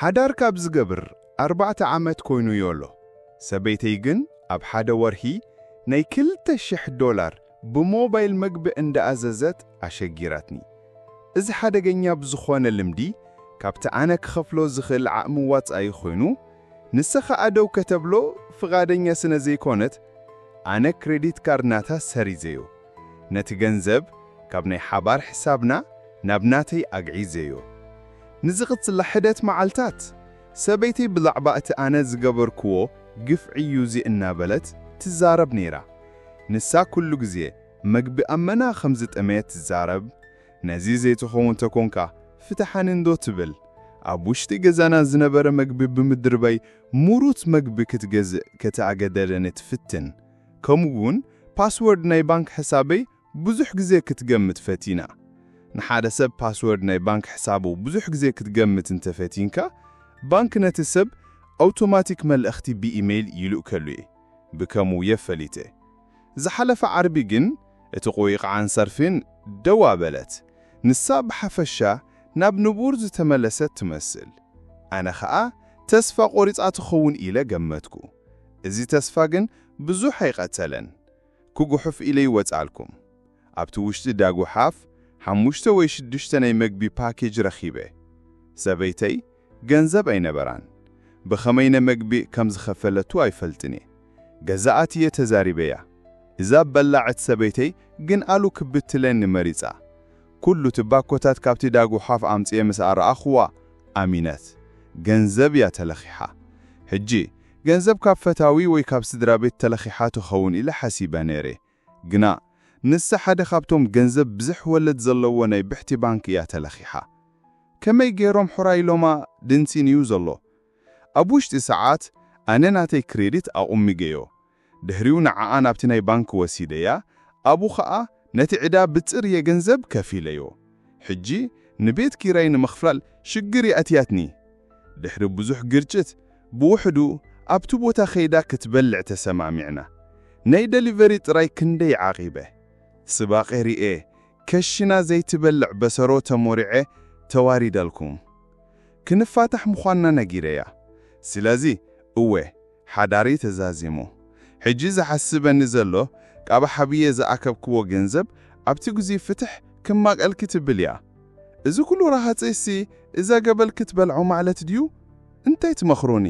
ሓዳር ካብ ዝገብር 4 ዓመት ኮይኑ የሎ ሰበይተይ ግን ኣብ ሓደ ወርሂ ናይ $2,000 ብሞባይል መግቢ እንዳኣዘዘት ኣሸጊራትኒ። እዚ ሓደገኛ ብዝኾነ ልምዲ ካብቲ ኣነ ክኸፍሎ ዝኽእል ዓቕሚ ዋጻኢ ኮይኑ ንስኻ ኣደው ከተብሎ ፍቓደኛ ስነ ዘይኮነት ኣነ ክሬዲት ካርድ ናታ ሰሪዘዮ ነቲ ገንዘብ ካብ ናይ ሓባር ሕሳብና ናብ ናተይ ኣግዒዘዮ። ንዝቕጽላ ሕደት መዓልታት ሰበይተይ ብዛዕባ እቲ ኣነ ዝገበርክዎ ግፍዒ እዚ እናበለት ትዛረብ ነይራ። ንሳ ኩሉ ግዜ መግቢ ኣመና ከም ዝጠመየት ትዛረብ። ነዚ ዘይትኸውን ተኮንካ ፍትሓንን ዶ ትብል። ኣብ ውሽጢ ገዛና ዝነበረ መግቢ ብምድርባይ ሙሩት መግቢ ክትገዝእ ከተኣገደደኒ ትፍትን። ከምኡውን ፓስወርድ ናይ ባንክ ሕሳበይ ብዙሕ ግዜ ክትገምት ፈቲና። ንሓደ ሰብ ፓስወርድ ናይ ባንክ ሕሳቡ ብዙሕ ግዜ ክትገምት እንተፈቲንካ ባንክ ነቲ ሰብ ኣውቶማቲክ መልእኽቲ ብኢሜይል ይልእከሉ እየ። ብከምኡ የፈሊተ ዝሓለፈ ዓርቢ ግን እቲ ቆይቕ ዓንሰርፊን ደው ኣበለት። ንሳ ብሓፈሻ ናብ ንቡር ዝተመለሰት ትመስል። ኣነ ኸኣ ተስፋ ቆሪጻ ትኸውን ኢለ ገመትኩ። እዚ ተስፋ ግን ብዙሕ ኣይቐተለን። ክጉሑፍ ኢለ ይወጻልኩም። ኣብቲ ውሽጢ ዳጉ ሓፍ 5 ወይ 6 ናይ መግቢ ፓኬጅ ረኺበ። ሰበይተይ ገንዘብ ኣይነበራን። ብኸመይነ መግቢ ከም ዝኸፈለቱ ኣይፈልጥን እየ። ገዛኣት እየ ተዛሪበያ። እዛ በላዕት ሰበይተይ ግን ኣሉ ክብትለኒ መሪጻ። ኩሉ ትባኮታት ካብቲ ዳጉ ሓፍ ኣምጽየ ምስ ኣረኣኽዋ ኣሚነት። ገንዘብ እያ ተለኺሓ። ሕጂ ገንዘብ ካብ ፈታዊ ወይ ካብ ስድራ ቤት ተለኺሓ ትኸውን ኢለ ሓሲበ ነይረ። ግና ንሳ ሓደ ካብቶም ገንዘብ ብዙሕ ወለድ ዘለዎ ናይ ብሕቲ ባንክ እያ ተለኺሓ። ከመይ ገይሮም ሕራይሎማ ድንሲን እዩ ዘሎ። ኣብ ውሽጢ ሰዓት ኣነ ናተይ ክሬዲት ኣቑሚገዮ። ድሕሪኡ ንዓኣ ናብቲ ናይ ባንክ ወሲደያ። ኣቡ ኸኣ ነቲ ዕዳ ብጽርየ ገንዘብ ከፊለዮ። ሕጂ ንቤት ኪራይ ንምኽፍላል ሽግር ኣትያትኒ። ድሕሪ ብዙሕ ግርጭት ብውሕዱ ኣብቲ ቦታ ኸይዳ ክትበልዕ ተሰማሚዕና። ናይ ደሊቨሪ ጥራይ ክንደይ ዓቒበ። ስባቐ ሪኤ ከሽና ዘይትበልዕ በሰሮ ተሞሪዐ ተዋሪዳልኩም። ክንፋታሕ ምዃንና ነጊረያ። ስለዚ እወ ሓዳሪ ተዛዚሙ። ሕጂ ዝሓስበኒ ዘሎ ቃብ ሓብየ ዝኣከብክዎ ገንዘብ ኣብቲ ግዜ ፍትሕ ክማቐልኪ ትብል እያ። እዚ ኩሉ ረሃፀሲ እዛ ገበል ክትበልዖ ማለት ድዩ? እንታይ ትመኽሩኒ?